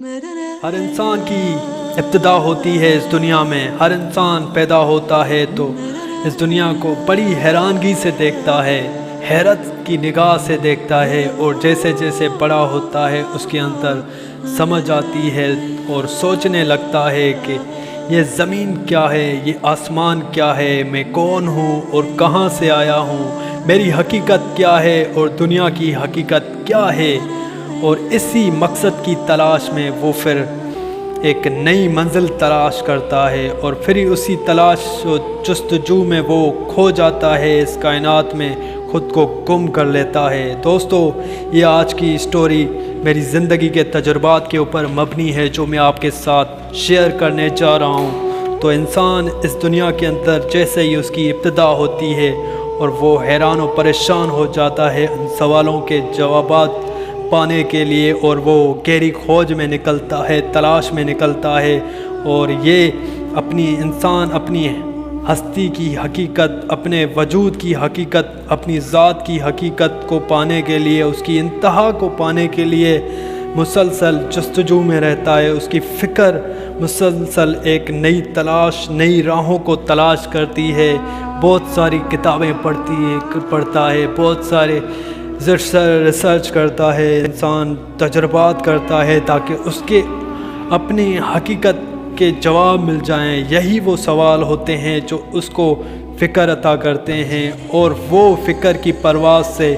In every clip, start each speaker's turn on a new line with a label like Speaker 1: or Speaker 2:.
Speaker 1: ہر انسان کی ابتدا ہوتی ہے اس دنیا میں. ہر انسان پیدا ہوتا ہے تو اس دنیا کو بڑی حیرانگی سے دیکھتا ہے, حیرت کی نگاہ سے دیکھتا ہے, اور جیسے جیسے بڑا ہوتا ہے اس کے اندر سمجھ آتی ہے اور سوچنے لگتا ہے کہ یہ زمین کیا ہے, یہ آسمان کیا ہے, میں کون ہوں اور کہاں سے آیا ہوں, میری حقیقت کیا ہے اور دنیا کی حقیقت کیا ہے. اور اسی مقصد کی تلاش میں وہ پھر ایک نئی منزل تلاش کرتا ہے, اور پھر ہی اسی تلاش و جستجو میں وہ کھو جاتا ہے, اس کائنات میں خود کو گم کر لیتا ہے. دوستو, یہ آج کی اسٹوری میری زندگی کے تجربات کے اوپر مبنی ہے جو میں آپ کے ساتھ شیئر کرنے جا رہا ہوں. تو انسان اس دنیا کے اندر جیسے ہی اس کی ابتدا ہوتی ہے اور وہ حیران و پریشان ہو جاتا ہے ان سوالوں کے جوابات پانے کے لیے, اور وہ گہری کھوج میں نکلتا ہے, تلاش میں نکلتا ہے, اور یہ انسان اپنی ہستی کی حقیقت, اپنے وجود کی حقیقت, اپنی ذات کی حقیقت کو پانے کے لیے, اس کی انتہا کو پانے کے لیے مسلسل جستجو میں رہتا ہے. اس کی فکر مسلسل ایک نئی تلاش, نئی راہوں کو تلاش کرتی ہے. بہت ساری کتابیں پڑھتا ہے, بہت سارے ریسرچ کرتا ہے, انسان تجربات کرتا ہے تاکہ اس کے اپنی حقیقت کے جواب مل جائیں. یہی وہ سوال ہوتے ہیں جو اس کو فکر عطا کرتے ہیں, اور وہ فکر کی پرواز سے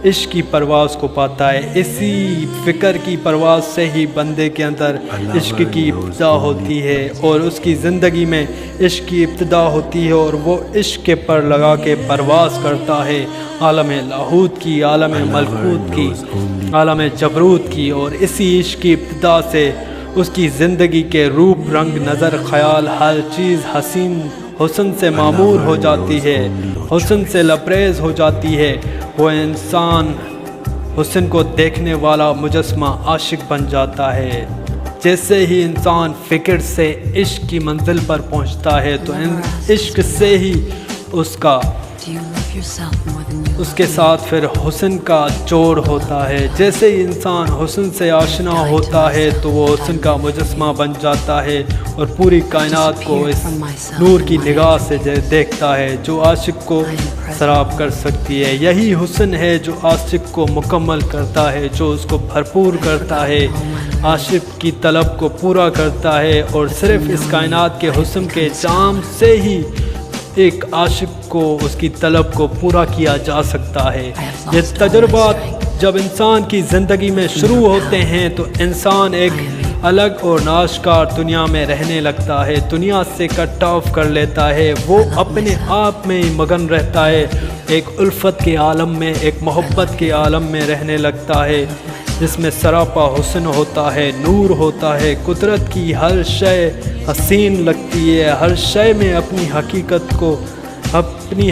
Speaker 1: عشق کی پرواز کو پاتا ہے. اسی فکر کی پرواز سے ہی بندے کے اندر عشق کی ابتدا ہوتی ہے, اور اس کی زندگی میں عشق کی ابتدا ہوتی ہے, اور وہ عشق کے پر لگا کے پرواز کرتا ہے عالم لاہوت کی, عالم ملکوت کی, عالم جبروت کی. اور اسی عشق کی ابتدا سے اس کی زندگی کے روپ رنگ نظر خیال ہر چیز حسن سے معمور ہو جاتی ہے, حسن سے لبریز ہو جاتی ہے. وہ انسان حسن کو دیکھنے والا مجسمہ عاشق بن جاتا ہے. جیسے ہی انسان فکر سے عشق کی منزل پر پہنچتا ہے تو عشق سے ہی اس کے ساتھ پھر حسن کا جوڑ ہوتا ہے. جیسے ہی انسان حسن سے آشنا ہوتا ہے تو وہ حسن کا مجسمہ بن جاتا ہے, اور پوری کائنات کو اس نور کی نگاہ سے دیکھتا ہے جو عاشق کو سراب کر سکتی ہے. یہی حسن ہے جو عاشق کو مکمل کرتا ہے, جو اس کو بھرپور کرتا ہے, عاشق کی طلب کو پورا کرتا ہے. اور صرف اس کائنات کے حسن کے جام سے ہی ایک عاشق کو اس کی طلب کو پورا کیا جا سکتا ہے. یہ تجربات جب انسان کی زندگی میں شروع ہوتے ہیں تو انسان ایک الگ اور ناشکار دنیا میں رہنے لگتا ہے, دنیا سے کٹ آف کر لیتا ہے. وہ اپنے آپ میں ہی مگن رہتا ہے, ایک الفت کے عالم میں, ایک محبت کے عالم میں رہنے لگتا ہے جس میں سراپا حسن ہوتا ہے, نور ہوتا ہے. قدرت کی ہر شے حسین لگتی ہے, ہر شے میں اپنی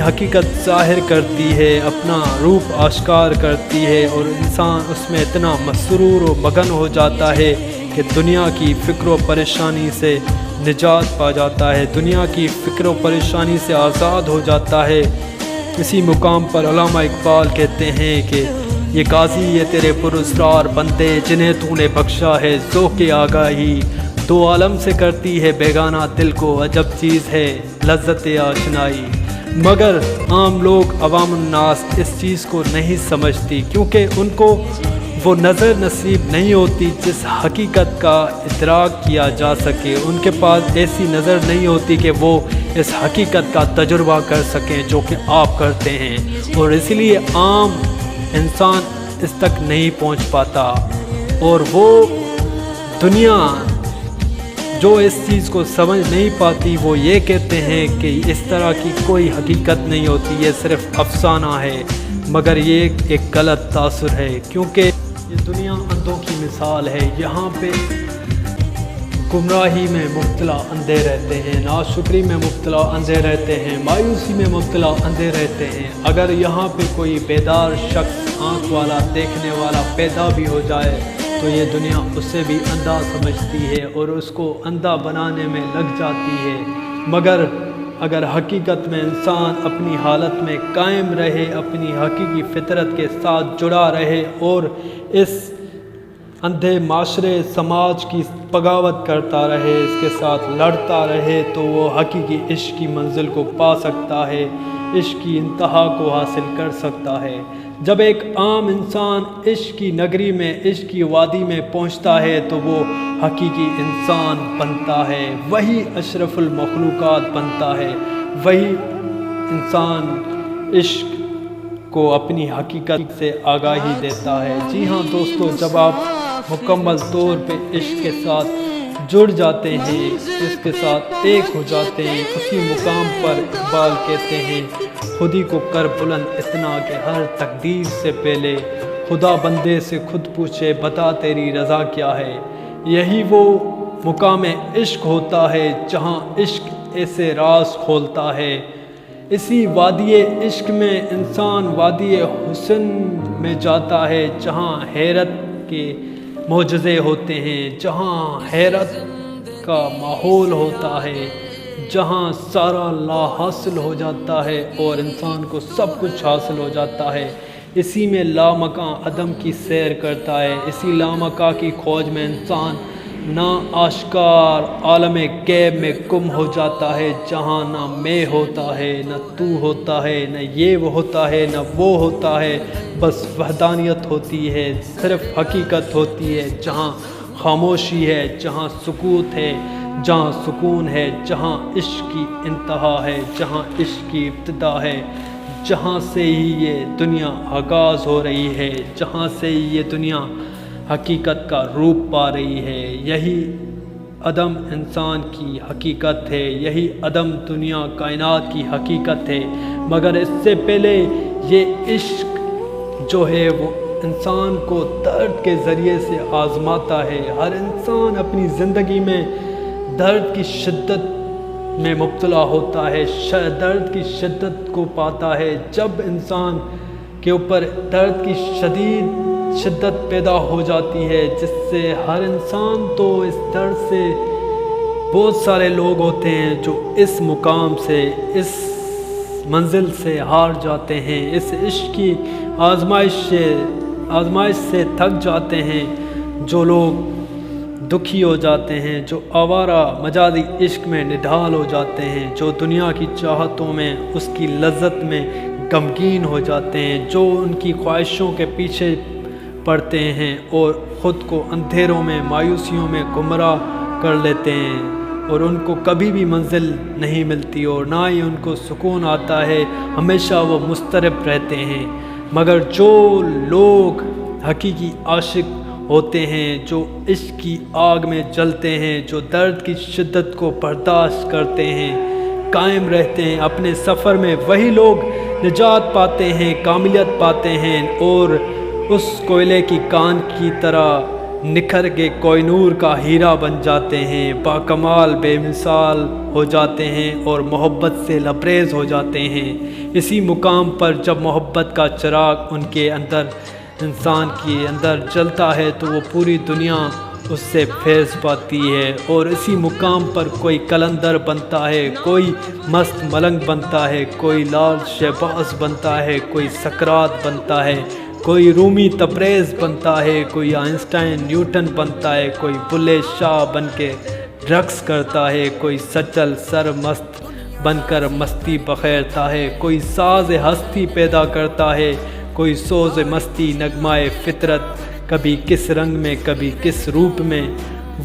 Speaker 1: حقیقت ظاہر کرتی ہے, اپنا روپ آشکار کرتی ہے, اور انسان اس میں اتنا مسرور و مگن ہو جاتا ہے کہ دنیا کی فکر و پریشانی سے نجات پا جاتا ہے, دنیا کی فکر و پریشانی سے آزاد ہو جاتا ہے. اسی مقام پر علامہ اقبال کہتے ہیں کہ یہ غازی یہ تیرے پراسرار بندے جنہیں تو نے بخشا ہے ذوق آگاہی, دو عالم سے کرتی ہے بیگانہ دل کو عجب چیز ہے لذت آشنائی. مگر عام لوگ عوام الناس اس چیز کو نہیں سمجھتی, کیونکہ ان کو وہ نظر نصیب نہیں ہوتی جس حقیقت کا ادراک کیا جا سکے. ان کے پاس ایسی نظر نہیں ہوتی کہ وہ اس حقیقت کا تجربہ کر سکیں جو کہ آپ کرتے ہیں, اور اس لیے عام انسان اس تک نہیں پہنچ پاتا. اور وہ دنیا جو اس چیز کو سمجھ نہیں پاتی وہ یہ کہتے ہیں کہ اس طرح کی کوئی حقیقت نہیں ہوتی, یہ صرف افسانہ ہے. مگر یہ ایک غلط تاثر ہے, کیونکہ یہ دنیا اندھوں کی مثال ہے. یہاں پہ گمراہی میں مبتلا اندھے رہتے ہیں, ناشکری میں مبتلا اندھے رہتے ہیں, مایوسی میں مبتلا اندھے رہتے ہیں. اگر یہاں پہ کوئی بیدار شخص آنکھ والا دیکھنے والا پیدا بھی ہو جائے تو یہ دنیا اسے بھی اندھا سمجھتی ہے اور اس کو اندھا بنانے میں لگ جاتی ہے. مگر اگر حقیقت میں انسان اپنی حالت میں قائم رہے, اپنی حقیقی فطرت کے ساتھ جڑا رہے اور اس اندھے معاشرے سماج کی بغاوت کرتا رہے، اس کے ساتھ لڑتا رہے، تو وہ حقیقی عشق کی منزل کو پا سکتا ہے، عشق کی انتہا کو حاصل کر سکتا ہے۔ جب ایک عام انسان عشق کی نگری میں، عشق کی وادی میں پہنچتا ہے تو وہ حقیقی انسان بنتا ہے، وہی اشرف المخلوقات بنتا ہے، وہی انسان عشق کو اپنی حقیقت سے آگاہی دیتا ہے۔ جی ہاں دوستو، جب آپ مکمل طور پہ عشق کے ساتھ جڑ جاتے ہیں، اس کے ساتھ ایک ہو جاتے ہیں، اسی مقام پر اقبال کہتے ہیں، خودی کو کر بلند اتنا کہ ہر تقدیر سے پہلے خدا بندے سے خود پوچھے بتا تیری رضا کیا ہے۔ یہی وہ مقام عشق ہوتا ہے جہاں عشق ایسے راز کھولتا ہے۔ اسی وادی عشق میں انسان وادی حسن میں جاتا ہے، جہاں حیرت کے معجزے ہوتے ہیں، جہاں حیرت کا ماحول ہوتا ہے، جہاں سارا لا حاصل ہو جاتا ہے اور انسان کو سب کچھ حاصل ہو جاتا ہے۔ اسی میں لامکاں عدم کی سیر کرتا ہے، اسی لامکاں کی کھوج میں انسان نا آشکار عالم غیب میں گم ہو جاتا ہے، جہاں نہ میں ہوتا ہے، نہ تو ہوتا ہے، نہ یہ وہ ہوتا ہے، نہ وہ ہوتا ہے، بس وحدانیت ہوتی ہے، صرف حقیقت ہوتی ہے، جہاں خاموشی ہے، جہاں سکوت ہے، جہاں سکون ہے، جہاں عشق کی انتہا ہے، جہاں عشق کی ابتدا ہے، جہاں سے ہی یہ دنیا آغاز ہو رہی ہے، جہاں سے ہی یہ دنیا حقیقت کا روپ پا رہی ہے۔ یہی عدم انسان کی حقیقت ہے، یہی عدم دنیا کائنات کی حقیقت ہے، مگر اس سے پہلے یہ عشق جو ہے وہ انسان کو درد کے ذریعے سے آزماتا ہے۔ ہر انسان اپنی زندگی میں درد کی شدت میں مبتلا ہوتا ہے، درد کی شدت کو پاتا ہے۔ جب انسان کے اوپر درد کی شدت پیدا ہو جاتی ہے، جس سے ہر انسان تو اس درد سے، بہت سارے لوگ ہوتے ہیں جو اس مقام سے، اس منزل سے ہار جاتے ہیں، اس عشق کی آزمائش سے تھک جاتے ہیں، جو لوگ دکھی ہو جاتے ہیں، جو آوارہ مجازی عشق میں نڈھال ہو جاتے ہیں، جو دنیا کی چاہتوں میں، اس کی لذت میں غمگین ہو جاتے ہیں، جو ان کی خواہشوں کے پیچھے پڑتے ہیں اور خود کو اندھیروں میں، مایوسیوں میں گمراہ کر لیتے ہیں، اور ان کو کبھی بھی منزل نہیں ملتی اور نہ ہی ان کو سکون آتا ہے، ہمیشہ وہ مضطرب رہتے ہیں۔ مگر جو لوگ حقیقی عاشق ہوتے ہیں، جو عشق کی آگ میں جلتے ہیں، جو درد کی شدت کو برداشت کرتے ہیں، قائم رہتے ہیں اپنے سفر میں، وہی لوگ نجات پاتے ہیں، کاملیت پاتے ہیں، اور اس کوئلے کی کان کی طرح نکھر کے کوہ نور کا ہیرا بن جاتے ہیں، باکمال بے مثال ہو جاتے ہیں اور محبت سے لبریز ہو جاتے ہیں۔ اسی مقام پر جب محبت کا چراغ ان کے اندر، انسان کے اندر جلتا ہے تو وہ پوری دنیا اس سے فیض پاتی ہے، اور اسی مقام پر کوئی قلندر بنتا ہے، کوئی مست ملنگ بنتا ہے، کوئی لال شہباز بنتا ہے، کوئی سقراط بنتا ہے، کوئی رومی تبریز بنتا ہے، کوئی آئنسٹائن نیوٹن بنتا ہے، کوئی بلے شاہ بن کے رقص کرتا ہے، کوئی سچل سر مست بن کر مستی بخیرتا ہے، کوئی ساز ہستی پیدا کرتا ہے، کوئی سوز مستی نغمہ فطرت کبھی کس رنگ میں، کبھی کس روپ میں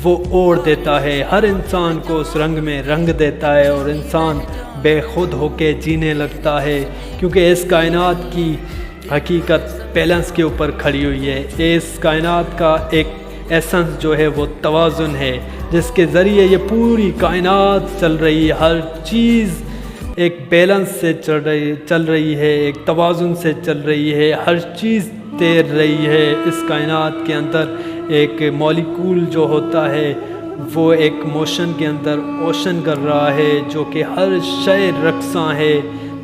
Speaker 1: وہ اوڑھ دیتا ہے، ہر انسان کو اس رنگ میں رنگ دیتا ہے، اور انسان بے خود ہو کے جینے لگتا ہے، کیونکہ اس کائنات کی حقیقت بیلنس کے اوپر کھڑی ہوئی ہے۔ اس کائنات کا ایک ایسنس جو ہے وہ توازن ہے، جس کے ذریعے یہ پوری کائنات چل رہی ہے، ہر چیز ایک بیلنس سے چل رہی ہے، ایک توازن سے چل رہی ہے، ہر چیز تیر رہی ہے۔ اس کائنات کے اندر ایک مالیکول جو ہوتا ہے وہ ایک موشن کے اندر اوشن کر رہا ہے، جو کہ ہر شے رقصاں ہے،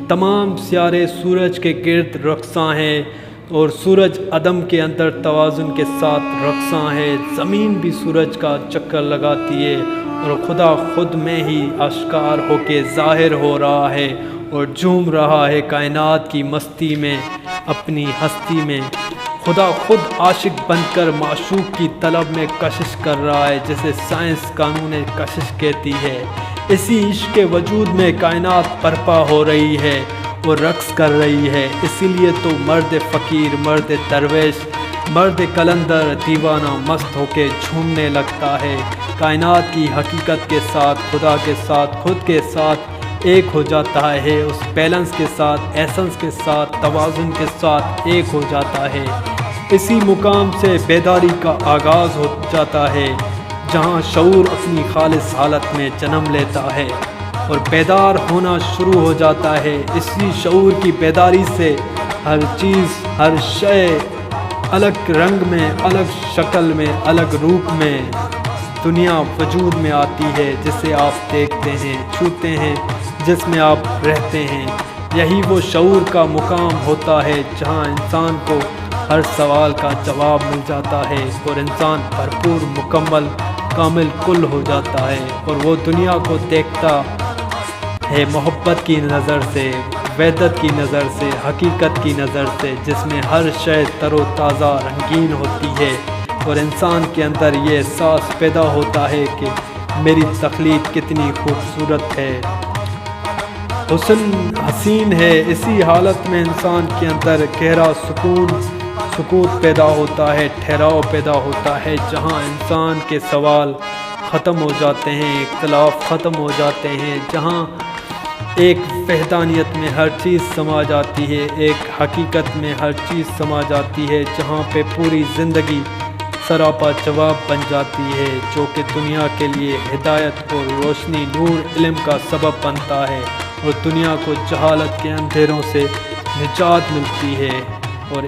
Speaker 1: تمام سیارے سورج کے گرد رقصاں ہیں، اور سورج عدم کے اندر توازن کے ساتھ رقصاں ہے، زمین بھی سورج کا چکر لگاتی ہے، اور خدا خود میں ہی آشکار ہو کے ظاہر ہو رہا ہے اور جھوم رہا ہے کائنات کی مستی میں، اپنی ہستی میں خدا خود عاشق بن کر معشوق کی طلب میں کشش کر رہا ہے، جسے سائنس قانون کشش کہتی ہے۔ اسی عشق کے وجود میں کائنات برپا ہو رہی ہے اور رقص کر رہی ہے۔ اسی لیے تو مرد فقیر، مرد درویش، مرد کلندر دیوانہ مست ہو کے جھومنے لگتا ہے، کائنات کی حقیقت کے ساتھ، خدا کے ساتھ، خود کے ساتھ ایک ہو جاتا ہے، اس بیلنس کے ساتھ، ایسنس کے ساتھ، توازن کے ساتھ ایک ہو جاتا ہے۔ اسی مقام سے بیداری کا آغاز ہو جاتا ہے، جہاں شعور اپنی خالص حالت میں جنم لیتا ہے اور بیدار ہونا شروع ہو جاتا ہے۔ اسی شعور کی بیداری سے ہر چیز، ہر شے الگ رنگ میں، الگ شکل میں، الگ روپ میں دنیا وجود میں آتی ہے، جسے آپ دیکھتے ہیں، چھوتے ہیں، جس میں آپ رہتے ہیں۔ یہی وہ شعور کا مقام ہوتا ہے جہاں انسان کو ہر سوال کا جواب مل جاتا ہے اور انسان بھرپور، مکمل، کامل کل ہو جاتا ہے، اور وہ دنیا کو دیکھتا ہے محبت کی نظر سے، وحدت کی نظر سے، حقیقت کی نظر سے، جس میں ہر شے تر و تازہ، رنگین ہوتی ہے، اور انسان کے اندر یہ احساس پیدا ہوتا ہے کہ میری تخلیق کتنی خوبصورت ہے، حسین ہے۔ اسی حالت میں انسان کے اندر گہرا سکوت پیدا ہوتا ہے، ٹھہراؤ پیدا ہوتا ہے، جہاں انسان کے سوال ختم ہو جاتے ہیں، اختلاف ختم ہو جاتے ہیں، جہاں ایک وحدانیت میں ہر چیز سما جاتی ہے، ایک حقیقت میں ہر چیز سما جاتی ہے، جہاں پہ پوری زندگی سراپا جواب بن جاتی ہے، جو کہ دنیا کے لیے ہدایت اور روشنی، نور، علم کا سبب بنتا ہے، اور دنیا کو جہالت کے اندھیروں سے نجات ملتی ہے، اور